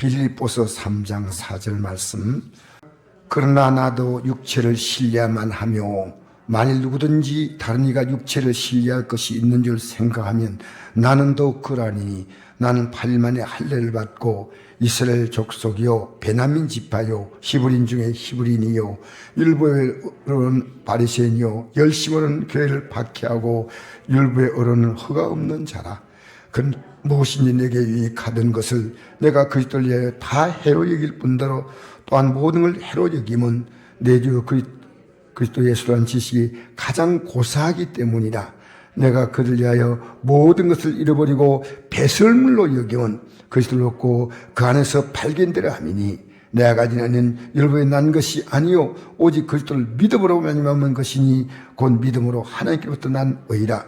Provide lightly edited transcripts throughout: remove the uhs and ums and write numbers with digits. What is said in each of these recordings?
빌립보서 3장 4절 말씀. 그러나 나도 육체를 신뢰야만 하며 만일 누구든지 다른 이가 육체를 신뢰할 것이 있는 줄 생각하면 나는 더욱 그러하니 나는 8일 만에 할례를 받고 이스라엘 족속이요 베냐민 지파요 히브리인 중에 히브리인이요 일부의 어른은 바리새인이요 열심으로는 교회를 박해하고 일부의 어른은 허가 없는 자라. 그는 무엇인지 내게 유익하던 것을 내가 그리스도를 위하여 다 해로 여길 뿐더러 또한 모든 걸 해로 여김은 내 주 그리스도 예수라는 지식이 가장 고사하기 때문이라. 내가 그를 위하여 모든 것을 잃어버리고 배설물로 여김은 그리스도를 얻고 그 안에서 발견되려 함이니 내가 가지는 일부에 난 것이 아니요 오직 그리스도를 믿음으로 말미암은 것이니 곧 믿음으로 하나님께로부터 난 의라.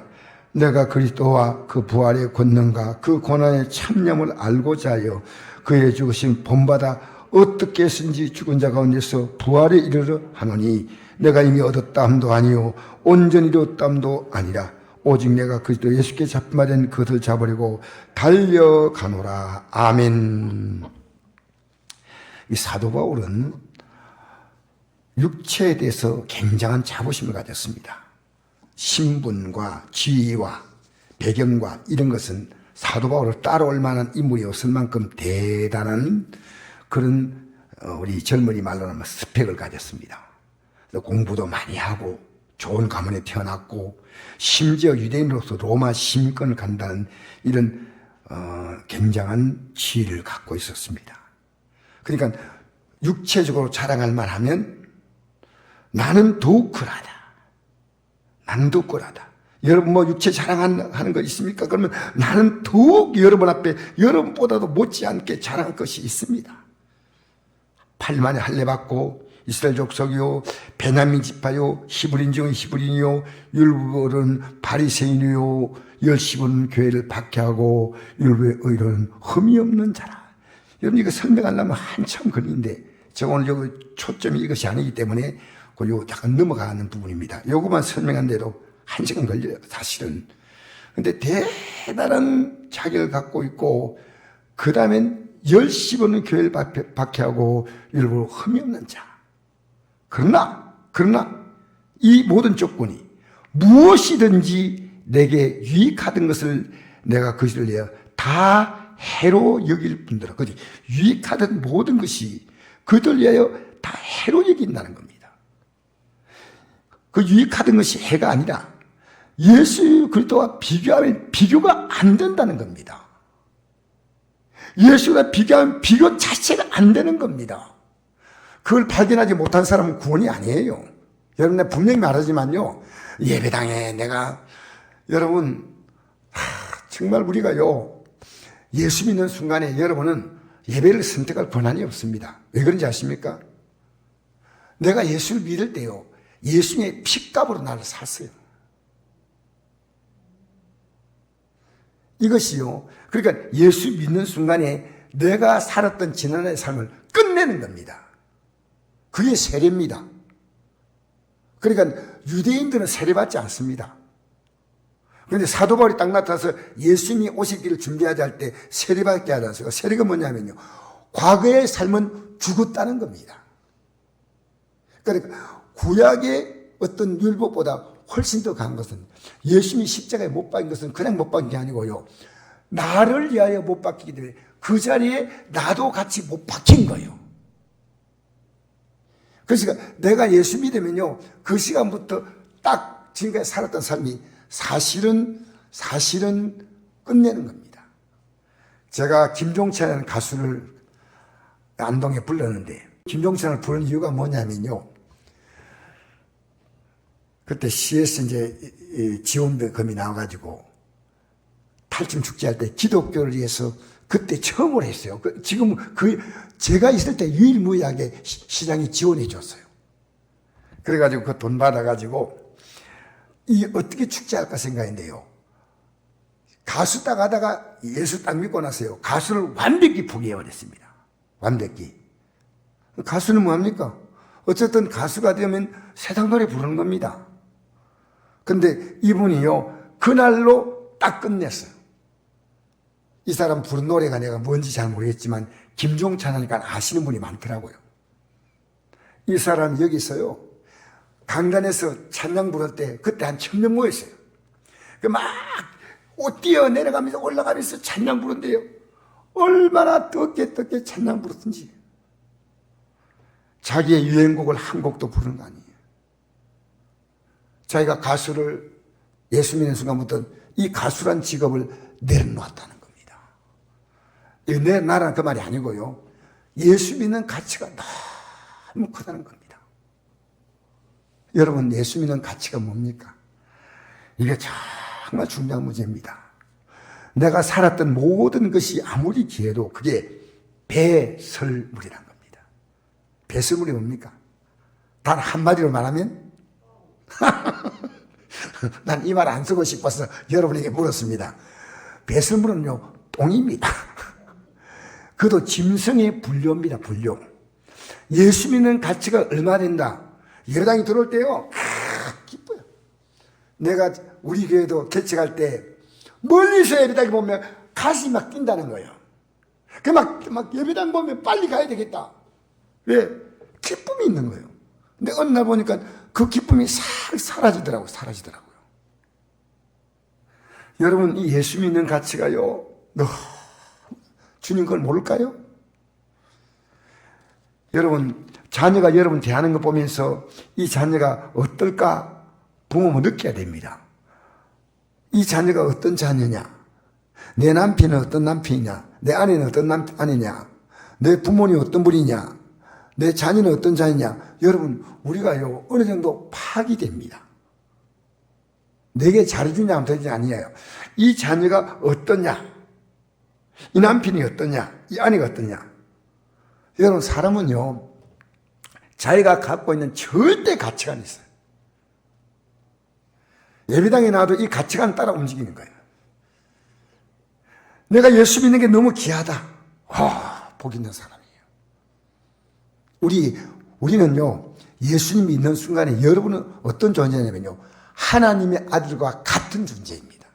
내가 그리스도와 그 부활의 권능과 그 고난의 참념을 알고자 하여 그의 죽으심 본받아 어떻게 해서든지 죽은 자 가운데서 부활에 이르러 하노니 내가 이미 얻었다 함도 아니요 온전히 이루었다 함도 아니라 오직 내가 그리스도 예수께 잡힌바된 그것을 잡으려고 달려가노라. 아멘. 이 사도 바울은 육체에 대해서 굉장한 자부심을 가졌습니다. 신분과 지위와 배경과 이런 것은 사도 바울을 따라올 만한 인물이 없을 만큼 대단한 그런 우리 젊은이 말로 하면 스펙을 가졌습니다. 공부도 많이 하고 좋은 가문에 태어났고 심지어 유대인으로서 로마 시민권을 간다는 이런 굉장한 지위를 갖고 있었습니다. 그러니까 육체적으로 자랑할 만하면 나는 더욱 그러하다. 나는 더욱 그러하다. 여러분 뭐 육체 자랑하는 거 있습니까? 그러면 나는 더욱 여러분 앞에 여러분보다도 못지않게 자랑할 것이 있습니다. 8일 만에 할례 받고 이스라엘 족속이요 베냐민 지파요 히브리인 중에 히브리인이요 율법은 바리새인이요 열심은 교회를 박해하고 율법의 의로는 흠이 없는 자라. 여러분 이거 설명하려면 한참 걸리는데 제가 오늘 여기 초점이 이것이 아니기 때문에 요 약간 넘어가는 부분입니다. 요것만 설명한 대로 1시간 걸려요 사실은. 근데 대단한 자격을 갖고 있고 그 다음엔 열심은 교회를 박해하고 율법으로 흠이 없는 자. 그러나 이 모든 조건이 무엇이든지 내게 유익하던 것을 내가 그것을 위하여 다 해로 여길 뿐더러 그지 유익하던 모든 것이 그들을 위하여 다 해로 여긴다는 겁니다. 그 유익하던 것이 해가 아니라 예수 그리스도와 비교하면 비교가 안 된다는 겁니다. 예수와 비교하면 비교 자체가 안 되는 겁니다. 그걸 발견하지 못한 사람은 구원이 아니에요. 여러분 내가 분명히 말하지만요. 예배당에 내가 여러분 정말 우리가요. 예수 믿는 순간에 여러분은 예배를 선택할 권한이 없습니다. 왜 그런지 아십니까? 내가 예수를 믿을 때요. 예수님의 핏값으로 나를 샀어요. 이것이요. 그러니까 예수 믿는 순간에 내가 살았던 지난해의 삶을 끝내는 겁니다. 그게 세례입니다. 그러니까 유대인들은 세례받지 않습니다. 그런데 사도 바울이 딱 나타나서 예수님이 오실 길을 준비하자 할 때 세례받게 하지 않습니까? 세례가 뭐냐면요. 과거의 삶은 죽었다는 겁니다. 그러니까 구약의 어떤 율법보다 훨씬 더 강한 것은 예수님이 십자가에 못 박힌 것은 그냥 못 박힌 게 아니고요. 나를 위하여 못 박히기 때문에 그 자리에 나도 같이 못 박힌 거예요. 그러니까 내가 예수 믿으면요. 그 시간부터 딱 지금까지 살았던 삶이 사실은 끝내는 겁니다. 제가 김종찬이라는 가수를 안동에 불렀는데 김종찬을 부른 이유가 뭐냐면요. 그때 CS 이제 지원금이 나와가지고 탈춤 축제할 때 기독교를 위해서 그때 처음으로 했어요. 지금 제가 있을 때 유일무이하게 시장이 지원해 줬어요. 그래가지고 그 돈 받아가지고 어떻게 축제할까 생각했는데요. 가수 딱 하다가 예수 딱 믿고 나서요. 가수를 완벽히 포기해버렸습니다. 완벽히. 가수는 뭐합니까? 어쨌든 가수가 되면 세상 노래 부르는 겁니다. 근데 이분이요. 그날로 딱 끝냈어요. 이 사람 부른 노래가 내가 뭔지 잘 모르겠지만 김종찬 하니까 아시는 분이 많더라고요. 이 사람이 여기서요, 강단에서 찬양 부를 때 그때 한 1000명 모였어요. 막 뛰어내려가면서 올라가면서 찬양 부른대요. 얼마나 뜨겁게 찬양 부르든지. 자기의 유행곡을 한 곡도 부르는 거 아니에요. 자기가 가수를 예수 믿는 순간부터 이 가수란 직업을 내려놓았다는 겁니다. 내 나라는 그 말이 아니고요, 예수 믿는 가치가 너무 크다는 겁니다. 여러분, 예수 믿는 가치가 뭡니까? 이게 정말 중요한 문제입니다. 내가 살았던 모든 것이 아무리 귀해도 그게 배설물이란 겁니다. 배설물이 뭡니까? 단 한마디로 말하면 난 이 말 안 쓰고 싶어서 여러분에게 물었습니다. 배설물은요, 똥입니다. 그것도 짐승의 분뇨입니다. 분뇨. 예수 믿는 가치가 얼마 된다. 예배당에 들어올 때요, 기뻐요. 내가 우리 교회도 개척할 때 멀리서 예배당에 보면 가슴이 막 뛴다는 거예요. 막 예배당 보면 빨리 가야 되겠다. 왜? 기쁨이 있는 거예요. 근데 어느 날 보니까 그 기쁨이 싹 사라지더라고요. 여러분, 이 예수 믿는 가치가요, 주님 그걸 모를까요? 여러분, 자녀가 여러분 대하는 거 보면서 이 자녀가 어떨까 부모는 느껴야 됩니다. 이 자녀가 어떤 자녀냐, 내 남편은 어떤 남편이냐, 내 아내는 어떤 아내냐, 내 부모님 어떤 분이냐, 내 자녀는 어떤 자녀냐. 여러분, 우리가요 어느 정도 파악이 됩니다. 내게 잘해주냐 하면 되지 아니에요. 이 자녀가 어떠냐, 이 남편이 어떠냐, 이 아내가 어떠냐. 여러분, 사람은요 자기가 갖고 있는 절대 가치관이 있어요. 예배당에 나와도 이 가치관 따라 움직이는 거예요. 내가 예수 믿는 게 너무 귀하다. 복 있는 사람이에요. 우리는요 예수님이 있는 순간에 여러분은 어떤 존재냐면요, 하나님의 아들과 같은 존재입니다.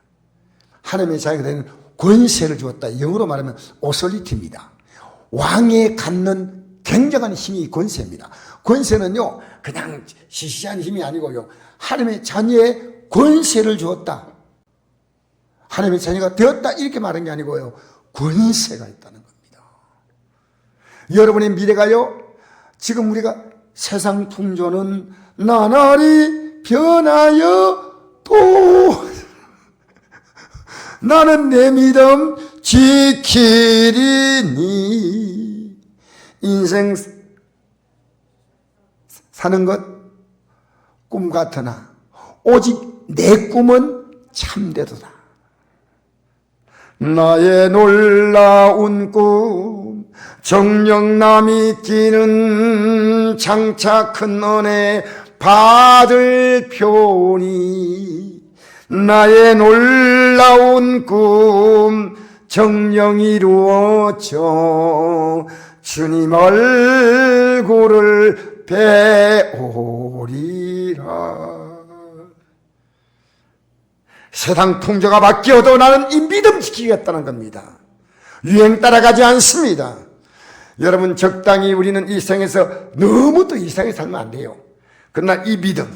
하나님의 자기가 되는 권세를 주었다. 영어로 말하면 오소리티입니다. 왕에 갖는 굉장한 힘이 권세입니다. 권세는요 그냥 시시한 힘이 아니고요, 하나님의 자녀의 권세를 주었다. 하나님의 자녀가 되었다 이렇게 말한 게 아니고요, 권세가 있다는 겁니다. 여러분의 미래가요, 지금 우리가 세상 풍조는 나날이 변하여 또 나는 내 믿음 지키리니. 인생 사는 것 꿈 같으나 오직 내 꿈은 참되도다. 나의 놀라운 꿈 정녕 남이 끼는 장차 큰 은혜 받을 표니. 나의 놀라운 꿈 정녕 이루어져 주님 얼굴을 배우리라. 세상 풍조가 바뀌어도 나는 이 믿음 지키겠다는 겁니다. 유행 따라가지 않습니다. 여러분, 적당히 우리는 이 세상에서 너무 또 이상하게 살면 안 돼요. 그러나 이 믿음,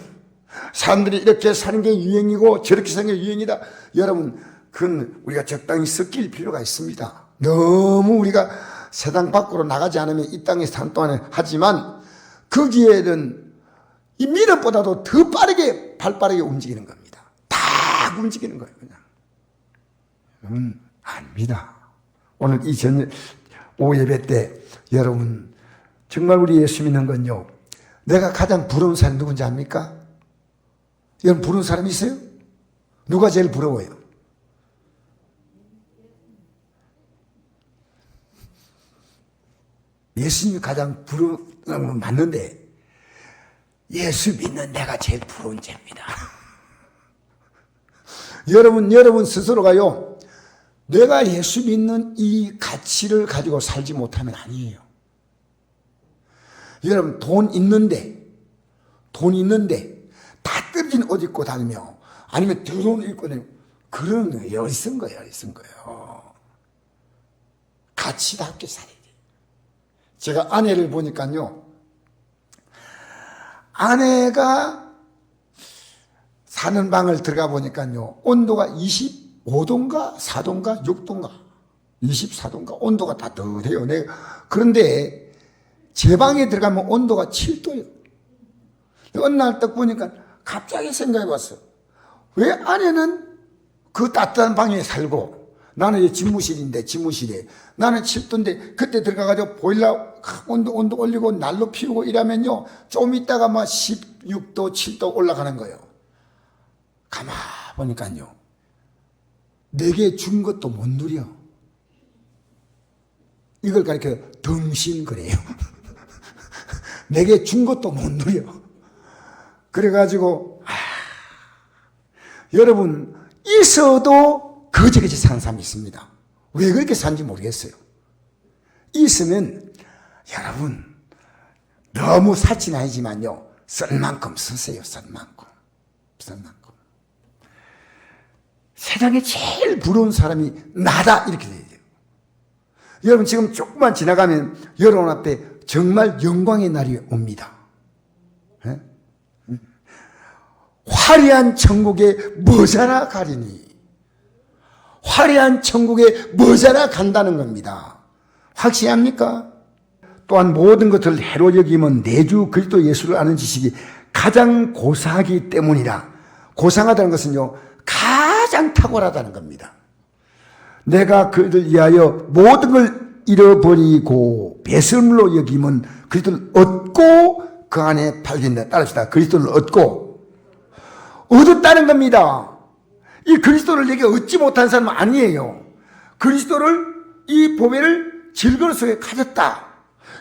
사람들이 이렇게 사는 게 유행이고 저렇게 사는 게 유행이다. 여러분, 그건 우리가 적당히 섞일 필요가 있습니다. 너무 우리가 세상 밖으로 나가지 않으면 이 땅에 사는 동안에 하지만 거기에는 이 믿음보다도 더 빠르게 발빠르게 움직이는 겁니다. 다 움직이는 거예요, 그냥. 아닙니다. 오늘 이 오후 예배 때 여러분, 정말 우리 예수 믿는 건요, 내가 가장 부러운 사람이 누군지 압니까? 여러분, 부러운 사람 있어요? 누가 제일 부러워요? 예수님이 가장 부러운 건 맞는데 예수 믿는 내가 제일 부러운 죄입니다. 여러분 스스로가요, 내가 예수 믿는 이 가치를 가지고 살지 못하면 아니에요. 여러분, 돈 있는데 다 떨어진 옷 입고 다니며 아니면 더러운 옷 입고 다니며 그런 게 어리석은 거예요. 가치답게 살아야 돼요. 제가 아내를 보니까요, 아내가 사는 방을 들어가 보니까요, 온도가 25도인가 4도인가 6도인가 24도인가 온도가 따뜻해요. 그런데 제 방에 들어가면 온도가 7도예요. 어느 날 딱 보니까 갑자기 생각해 봤어. 왜 아내는 그 따뜻한 방에 살고 나는 집무실인데 집무실에 나는 7도인데 그때 들어가가지고 보일러 온도 올리고 난로 피우고 이러면요 좀 있다가 막 16도 7도 올라가는 거예요. 가만 보니까요 내게 준 것도 못 누려. 이걸 가리켜 덩신거려요. 내게 준 것도 못 누려. 그래가지고 여러분 있어도 거지같이 사는 사람이 있습니다. 왜 그렇게 사는지 모르겠어요. 있으면 여러분 너무 사치는 아니지만요 쓸 만큼 쓰세요. 쓸 만큼. 세상에 제일 부러운 사람이 나다 이렇게 돼야 돼요. 여러분 지금 조금만 지나가면 여러분 앞에 정말 영광의 날이 옵니다. 네? 화려한 천국에 뭐자나 가리니, 화려한 천국에 뭐자나 간다는 겁니다. 확실합니까? 또한 모든 것을 해로 여기면 내주 그리스도 예수를 아는 지식이 가장 고상하기 때문이라. 고상하다는 것은요 가장 탁월하다는 겁니다. 내가 그들 위하여 모든 걸 잃어버리고 배설물로 여기면 그리스도를 얻고 그 안에 팔린다. 따릅시다. 그리스도를 얻었다는 겁니다. 이 그리스도를 내게 얻지 못한 사람은 아니에요. 그리스도를 이 보배를 질거 속에 가졌다.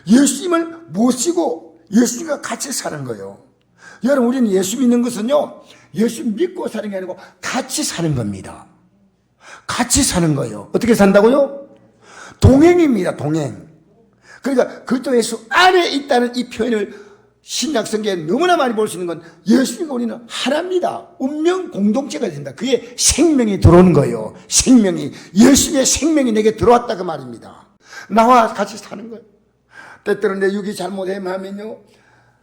예수님을 모시고 예수님과 같이 사는 거예요. 여러분 우리는 예수 믿는 것은요 예수 믿고 사는 게 아니고 같이 사는 겁니다. 같이 사는 거예요. 어떻게 산다고요? 동행입니다. 동행. 그러니까 그리스도 예수 안에 있다는 이 표현을 신약 성경에 너무나 많이 볼 수 있는 건 예수님과 우리는 하나입니다. 운명 공동체가 된다. 그의 생명이 들어오는 거예요. 생명이 예수님의 생명이 내게 들어왔다 그 말입니다. 나와 같이 사는 거예요. 때때로 내 육이 잘못하면요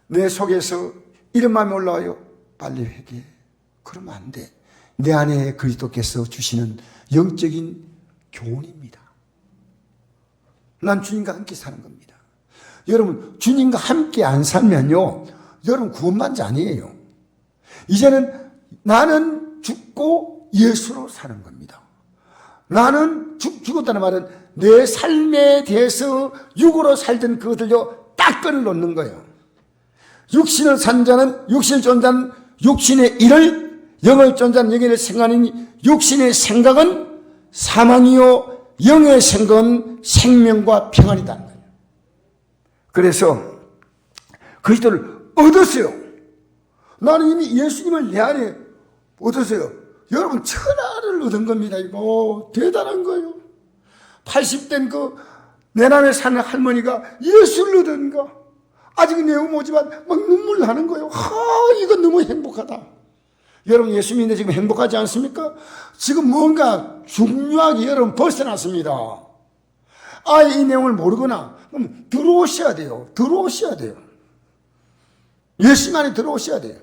내 속에서 이런 마음이 올라와요. 빨리 회개해. 그러면 안 돼. 내 안에 그리스도께서 주시는 영적인 교훈입니다. 난 주님과 함께 사는 겁니다. 여러분 주님과 함께 안 살면요 여러분 구원받지 아니에요. 이제는 나는 죽고 예수로 사는 겁니다. 나는 죽었다는 말은 내 삶에 대해서 육으로 살던 그것들요 딱 끈을 놓는 거예요. 육신을 산 자는 육신을 쫀 자는 육신의 일을 영을 쫀 자는 영의 일을 생각하니 육신의 생각은 사망이요 영의 생각은 생명과 평안이다. 그래서 그리스도를 얻었어요. 나는 이미 예수님을 내 안에 얻었어요. 여러분 천하를 얻은 겁니다. 이거 대단한 거예요. 80된 그 내남에 사는 할머니가 예수를 얻은가? 아직 내용 오지만 막 눈물 나는 거예요. 이거 너무 행복하다. 여러분 예수 믿는데 지금 행복하지 않습니까? 지금 뭔가 중요하게 여러분 벗어났습니다. 이 내용을 모르거나 그럼 들어오셔야 돼요. 예수 안에 들어오셔야 돼요.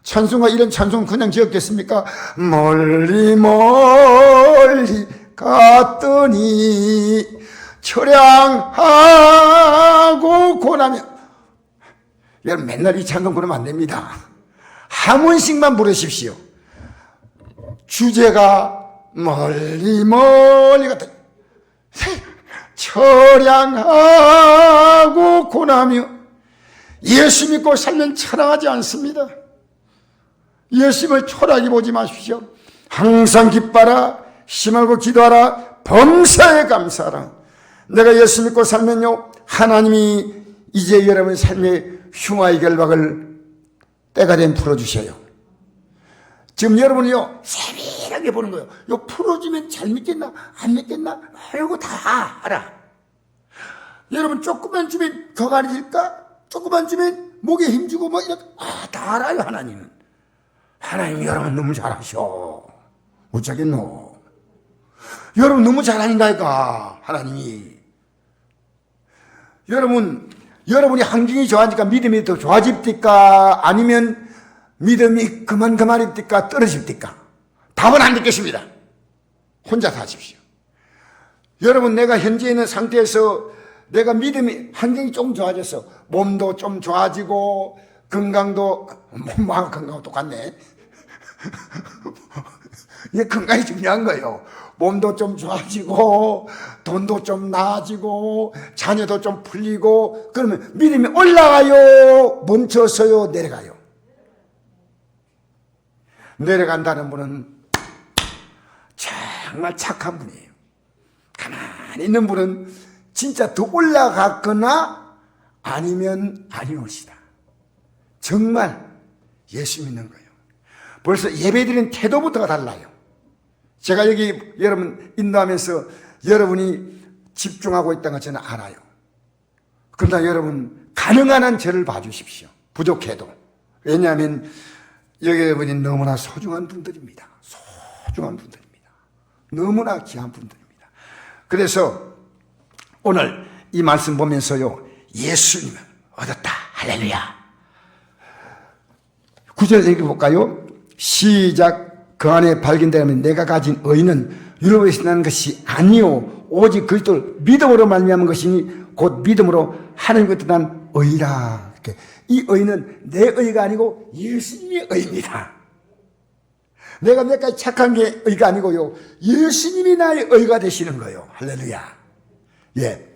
찬송가 이런 찬송 그냥 지었겠습니까? 멀리 멀리 갔더니 처량하고 고나며. 여러분 맨날 이 찬송 부르면 안 됩니다. 한 번씩만 부르십시오. 주제가 멀리 멀리 갔더니 처량하고 고나며. 예수 믿고 살면 처량하지 않습니다. 예수님을 초라하게 보지 마십시오. 항상 기뻐라. 심하고 기도하라. 범사에 감사하라. 내가 예수 믿고 살면요 하나님이 이제 여러분 삶의 흉화의 결박을 때가 되면 풀어주셔요. 지금 여러분이요 세밀하게 보는 거예요. 요 풀어주면 잘 믿겠나 안 믿겠나 이거 다 알아. 여러분 조금만 주면 거가리질까? 조금만 주면 목에 힘주고 뭐 이렇게 다 알아요. 하나님 여러분 너무 잘하셔. 어쩌겠노. 여러분 너무 잘하니까 하나님이. 여러분이 환경이 좋아지니까 믿음이 더 좋아집니까? 아니면 믿음이 그만입니까? 떨어집니까? 답은 안 듣겠습니다. 혼자 사십시오. 여러분, 내가 현재 있는 상태에서 내가 믿음이, 환경이 좀 좋아져서 몸도 좀 좋아지고 건강도, 몸하고 건강하고 똑같네. 이게 건강이 중요한 거예요. 몸도 좀 좋아지고 돈도 좀 나아지고 자녀도 좀 풀리고 그러면 믿음이 올라가요? 멈춰서요? 내려가요? 내려간다는 분은 정말 착한 분이에요. 가만히 있는 분은 진짜 더 올라갔거나 아니면 아니올시다. 정말 예수 믿는 거예요. 벌써 예배드리는 태도부터가 달라요. 제가 여기 여러분 인도하면서 여러분이 집중하고 있다는 걸 저는 알아요. 그러나 여러분 가능한 한 저를 봐주십시오. 부족해도. 왜냐하면 여러분이 너무나 소중한 분들입니다. 소중한 분들입니다. 너무나 귀한 분들입니다. 그래서 오늘 이 말씀 보면서요, 예수님을 얻었다. 할렐루야. 9절 읽어볼까요? 시작. 그 안에 발견되면 내가 가진 의는 유로에서 나는 것이 아니요 오직 그리스도를 믿음으로 말미암은 것이니 곧 믿음으로 하나님께 뜻한 의라. 이렇게. 이 의는 내 의가 아니고 예수님의 의입니다. 내가 몇 가지 착한 게 의가 아니고요, 예수님이 나의 의가 되시는 거예요. 할렐루야. 예,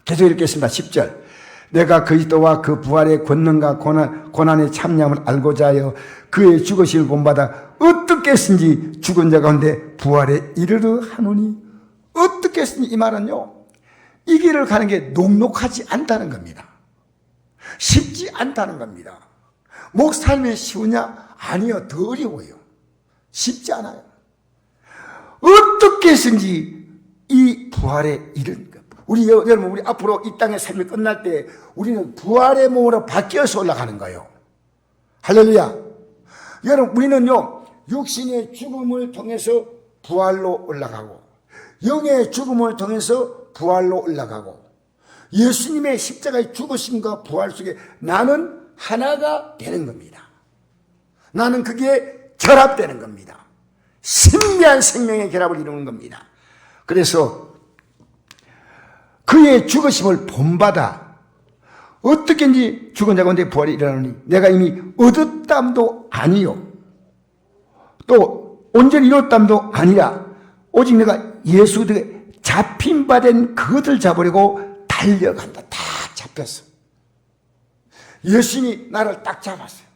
계속 읽겠습니다. 10절. 내가 그리스도와 그 부활의 권능과 고난의 참념을 알고자 하여 그의 죽으심을 본받아 어떻게 했든지 죽은 자 가운데 부활에 이르르 하노니. 어떻게 했든지, 이 말은요, 이 길을 가는 게 녹록하지 않다는 겁니다. 쉽지 않다는 겁니다. 목 삶이 쉬우냐? 아니요, 더 어려워요. 쉽지 않아요. 어떻게 했든지 이 부활에 이른 것. 여러분, 우리 앞으로 이 땅의 삶이 끝날 때 우리는 부활의 몸으로 바뀌어서 올라가는 거예요. 할렐루야. 여러분, 우리는요, 육신의 죽음을 통해서 부활로 올라가고 영의 죽음을 통해서 부활로 올라가고 예수님의 십자가의 죽으심과 부활 속에 나는 하나가 되는 겁니다. 나는 그게 결합되는 겁니다. 신비한 생명의 결합을 이루는 겁니다. 그래서 그의 죽으심을 본받아 어떻게인지 죽은 자 가운데 부활이 일어나니 내가 이미 얻었담도 아니요 또 온전히 이뤘담도 아니라 오직 내가 예수들에게 잡힌 바 된 그것을 잡으려고 달려간다. 다 잡혔어. 예수님이 나를 딱 잡았어요.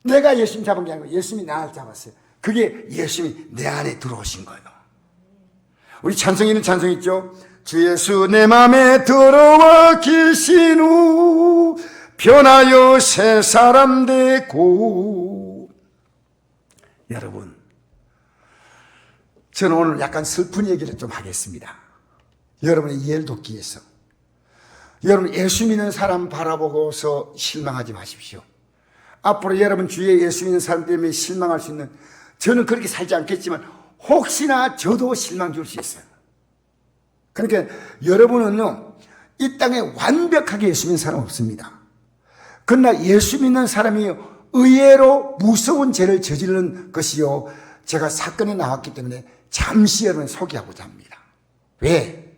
내가 예수님 잡은 게 아니고 예수님이 나를 잡았어요. 그게 예수님이 내 안에 들어오신 거예요. 우리 찬송이는 찬송 있죠. 주 예수 내 맘에 들어와 계신 후 변하여 새 사람 되고. 여러분, 저는 오늘 약간 슬픈 얘기를 좀 하겠습니다. 여러분의 이해를 돕기 위해서. 여러분, 예수 믿는 사람 바라보고서 실망하지 마십시오. 앞으로 여러분 주위에 예수 믿는 사람 때문에 실망할 수 있는, 저는 그렇게 살지 않겠지만 혹시나 저도 실망 줄 수 있어요. 그러니까 여러분은요, 이 땅에 완벽하게 예수 믿는 사람 없습니다. 그러나 예수 믿는 사람이 의외로 무서운 죄를 저지르는 것이요, 제가 사건이 나왔기 때문에 잠시 여러분 소개하고자 합니다. 왜?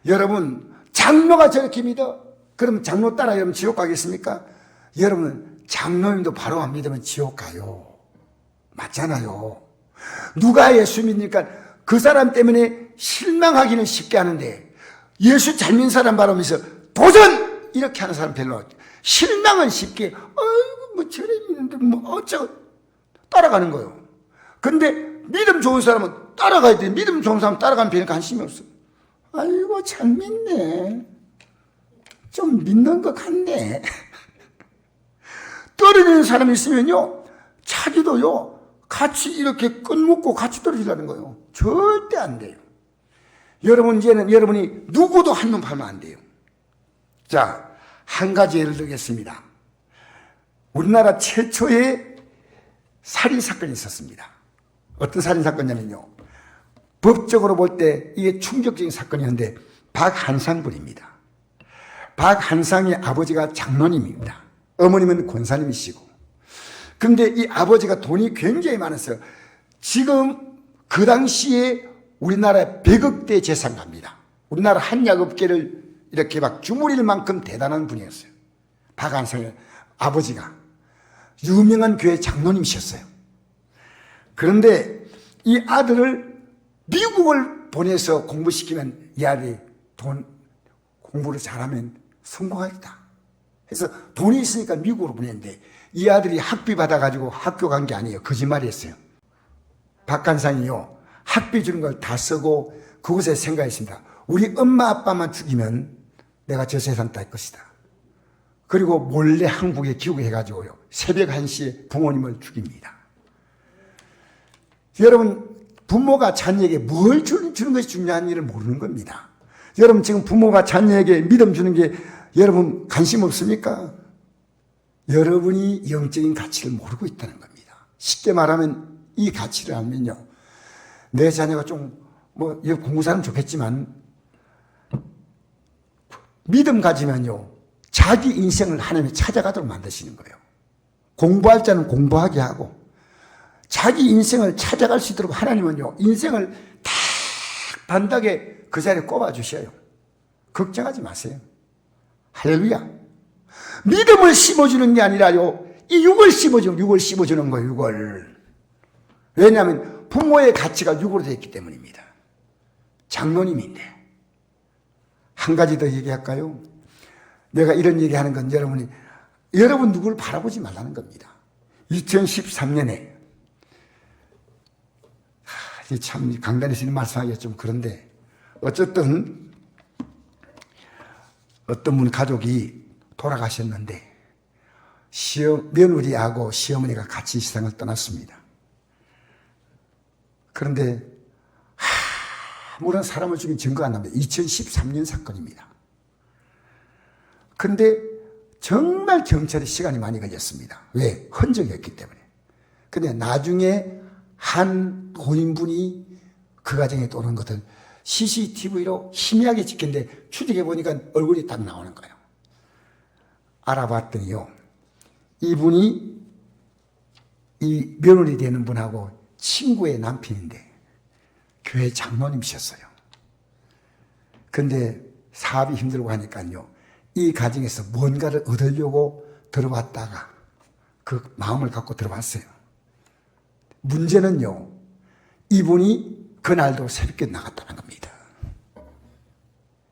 여러분, 장로가 저렇게 믿어? 그럼 장로 따라 여러분 지옥 가겠습니까? 여러분, 장로님도 바로 안 믿으면 지옥 가요. 맞잖아요. 누가 예수 믿으니까 그 사람 때문에 실망하기는 쉽게 하는데, 예수 잘 믿는 사람 바라보면서 도전! 이렇게 하는 사람 별로 없죠. 실망은 쉽게, 아이고, 뭐 저래 믿는데 뭐 어쩌고 따라가는 거예요. 근데 믿음 좋은 사람은 따라가야 돼. 믿음 좋은 사람은 따라가면 별로 관심이 없어. 아이고, 잘 믿네. 좀 믿는 것 같네. 떨어지는 사람이 있으면요, 자기도요, 같이 이렇게 끈묶고 같이 떨어지려는 거예요. 절대 안 돼요. 여러분, 이제는 여러분이 누구도 한눈 팔면 안 돼요. 자, 한 가지 예를 들겠습니다. 우리나라 최초의 살인사건이 있었습니다. 어떤 살인사건이냐면요, 법적으로 볼 때 이게 충격적인 사건이었는데, 박한상 분입니다. 박한상의 아버지가 장로님입니다. 어머님은 권사님이시고. 그런데 이 아버지가 돈이 굉장히 많았어요. 지금 그 당시에 우리나라에 100억대 재산가입니다. 우리나라 한약업계를 이렇게 막 주무릴 만큼 대단한 분이었어요. 박한상의 아버지가 유명한 교회 장로님이셨어요. 그런데 이 아들을 미국을 보내서 공부시키면 이 아들이 공부를 잘하면 성공하겠다 해서 돈이 있으니까 미국으로 보냈는데 이 아들이 학비 받아가지고 학교 간 게 아니에요. 거짓말이었어요. 박한상이요, 학비 주는 걸 다 쓰고 그곳에 생각했습니다. 우리 엄마 아빠만 죽이면 내가 저 세상 딸 것이다. 그리고 몰래 한국에 귀국해가지고요, 새벽 1시에 부모님을 죽입니다. 여러분, 부모가 자녀에게 뭘 주는 것이 중요한 일을 모르는 겁니다. 여러분, 지금 부모가 자녀에게 믿음 주는 게 여러분 관심 없습니까? 여러분이 영적인 가치를 모르고 있다는 겁니다. 쉽게 말하면 이 가치를 알면요, 내 자녀가 좀 공부 잘하면 좋겠지만 믿음 가지면요, 자기 인생을 하나님이 찾아가도록 만드시는 거예요. 공부할 자는 공부하게 하고 자기 인생을 찾아갈 수 있도록 하나님은요, 인생을 딱 반닥에 그 자리에 꼽아주셔요. 걱정하지 마세요. 할렐루야. 믿음을 심어주는 게 아니라요, 이 육을 심어주는 거예요. 육을. 왜냐하면 부모의 가치가 육으로 되어 있기 때문입니다. 장로님인데. 한 가지 더 얘기할까요? 내가 이런 얘기하는 건 여러분 누구를 바라보지 말라는 겁니다. 2013년에 참 강단에서 있는 말씀하기가 좀 그런데, 어쨌든 어떤 분 가족이 돌아가셨는데 며느리하고 시어머니가 같이 세상을 떠났습니다. 그런데 아무런 사람을 죽인 증거가 안 납니다. 2013년 사건입니다. 그런데 정말 경찰에 시간이 많이 걸렸습니다. 왜? 흔적이 없기 때문에. 근데 나중에 한 고인분이 그 가정에 떠오른 것을 CCTV로 희미하게 찍혔는데 추적해 보니까 얼굴이 딱 나오는 거예요. 알아봤더니요, 이분이 이 며느리 되는 분하고 친구의 남편인데 교회 장로님이셨어요. 근데 사업이 힘들고 하니까요, 이 가정에서 뭔가를 얻으려고 들어왔다가 그 마음을 갖고 들어왔어요. 문제는요, 이분이 그날도 새벽에 나갔다는 겁니다.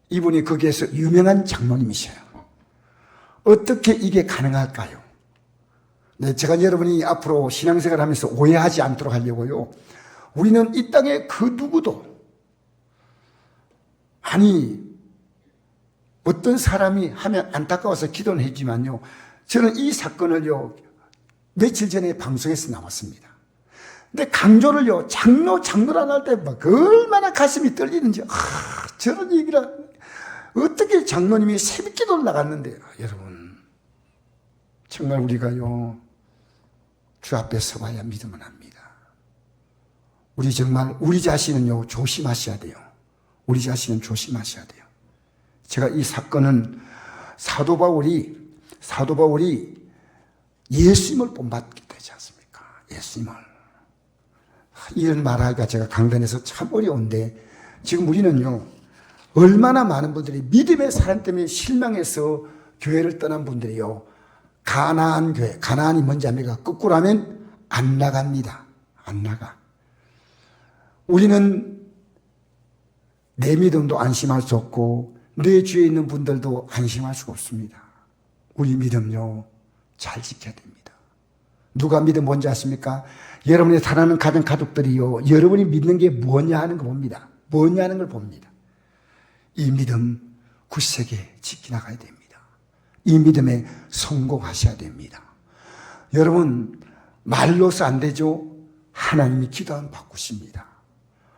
이분이 거기에서 유명한 장로님이셔요. 어떻게 이게 가능할까요? 네, 제가 여러분이 앞으로 신앙생활 하면서 오해하지 않도록 하려고요, 우리는 이 땅에 그 누구도, 어떤 사람이 하면 안타까워서 기도는 했지만요, 저는 이 사건을요, 며칠 전에 방송에서 나왔습니다. 근데 강조를요, 장로라 할 때 막 얼마나 가슴이 떨리는지, 저런 얘기라, 어떻게 장로님이 새벽 기도를 나갔는데, 여러분, 정말 우리가요, 주 앞에 서봐야 믿으면 합니다. 우리 자신은요, 조심하셔야 돼요. 우리 자신은 조심하셔야 돼요. 제가 이 사건은 사도 바울이 예수님을 본받게 되지 않습니까? 예수님을. 이런 말하기가 제가 강단에서 참 어려운데, 지금 우리는요, 얼마나 많은 분들이 믿음의 사람 때문에 실망해서 교회를 떠난 분들이요, 가나안 교회, 가나안이 뭔지 압니까? 거꾸로 하면 안 나갑니다. 안 나가. 우리는 내 믿음도 안심할 수 없고 내 주위에 있는 분들도 안심할 수가 없습니다. 우리 믿음요, 잘 지켜야 됩니다. 누가 믿음 뭔지 아십니까? 여러분의 사랑하는 가족들이요, 여러분이 믿는 게 뭐냐 하는 거 봅니다. 뭐냐 하는 걸 봅니다. 이 믿음 굳세게 지켜나가야 됩니다. 이 믿음에 성공하셔야 됩니다. 여러분, 말로서 안 되죠? 하나님이 기도하면 바꾸십니다.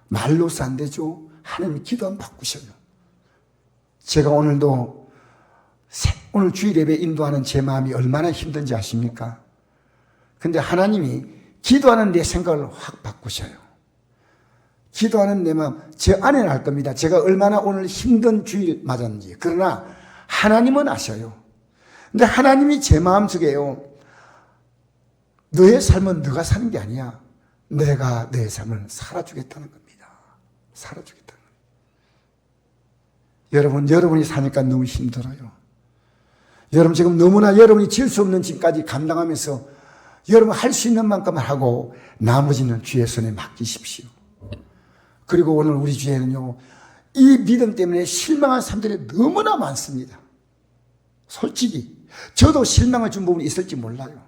말로서 안 되죠? 하나님이 기도하면 바꾸셔요. 제가 오늘 주일 예배 인도하는 제 마음이 얼마나 힘든지 아십니까? 근데 하나님이 기도하는 내 생각을 확 바꾸셔요. 기도하는 내 마음, 제 안에는 알 겁니다. 제가 얼마나 오늘 힘든 주일 맞았는지. 그러나 하나님은 아셔요. 근데 하나님이 제 마음속에요. 너의 삶은 너가 사는 게 아니야. 내가 내 삶을 살아주겠다는 겁니다. 살아주겠다는 겁니다. 여러분, 여러분이 사니까 너무 힘들어요. 여러분 지금 너무나 여러분이 질 수 없는 짐까지 감당하면서 여러분 할 수 있는 만큼만 하고 나머지는 주의 손에 맡기십시오. 그리고 오늘 우리 주에는요, 이 믿음 때문에 실망한 사람들이 너무나 많습니다. 솔직히 저도 실망을 준 부분이 있을지 몰라요.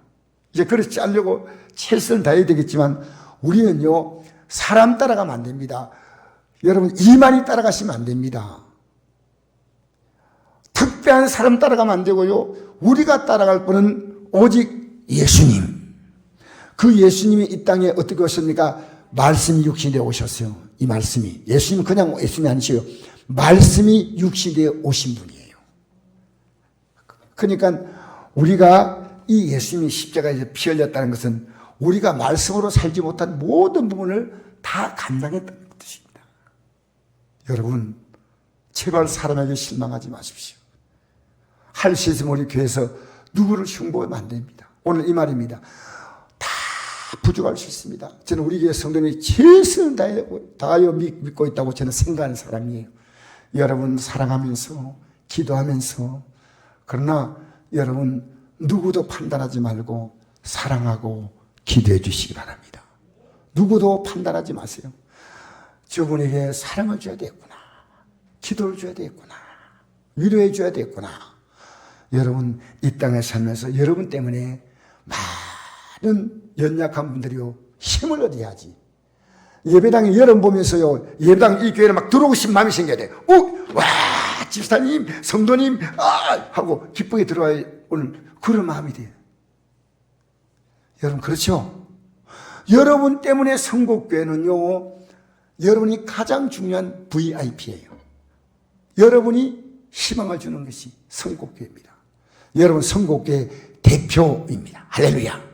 이제 그렇지 않으려고 최선을 다해야 되겠지만 우리는요, 사람 따라가면 안 됩니다. 여러분 이만희 따라가시면 안 됩니다. 특별한 사람 따라가면 안 되고요, 우리가 따라갈 분은 오직 예수님. 그 예수님이 이 땅에 어떻게 오셨습니까? 말씀이 육신에 오셨어요. 이 말씀이, 예수님은 그냥 예수님이 아니시요, 말씀이 육신에 오신 분이에요. 그러니까 우리가 이 예수님이 십자가에서 피 흘렸다는 것은 우리가 말씀으로 살지 못한 모든 부분을 다 감당했다는 뜻입니다. 여러분 제발 사람에게 실망하지 마십시오. 할 수 있으면 우리 교회에서 누구를 흉보하면 안 됩니다. 오늘 이 말입니다. 다 부족할 수 있습니다. 저는 우리 교회 성도님이 최선을 다하여 믿고 있다고 저는 생각하는 사람이에요. 여러분 사랑하면서 기도하면서, 그러나 여러분 누구도 판단하지 말고 사랑하고 기도해 주시기 바랍니다. 누구도 판단하지 마세요. 저분에게 사랑을 줘야 되겠구나, 기도를 줘야 되겠구나, 위로해 줘야 되겠구나. 여러분 이 땅에 살면서 여러분 때문에 많은 연약한 분들이요 힘을 얻어야지. 예배당에 여러분 보면서요, 예배당 이 교회를 막 들어오고 싶은 마음이 생겨야 돼. 와 집사님 성도님 하고 기쁘게 들어와야 오늘 그런 마음이 돼요. 여러분 그렇죠? 여러분 때문에 선곡교회는요, 여러분이 가장 중요한 VIP예요. 여러분이 희망을 주는 것이 선곡교회입니다. 여러분 선곡교회 대표입니다. 할렐루야.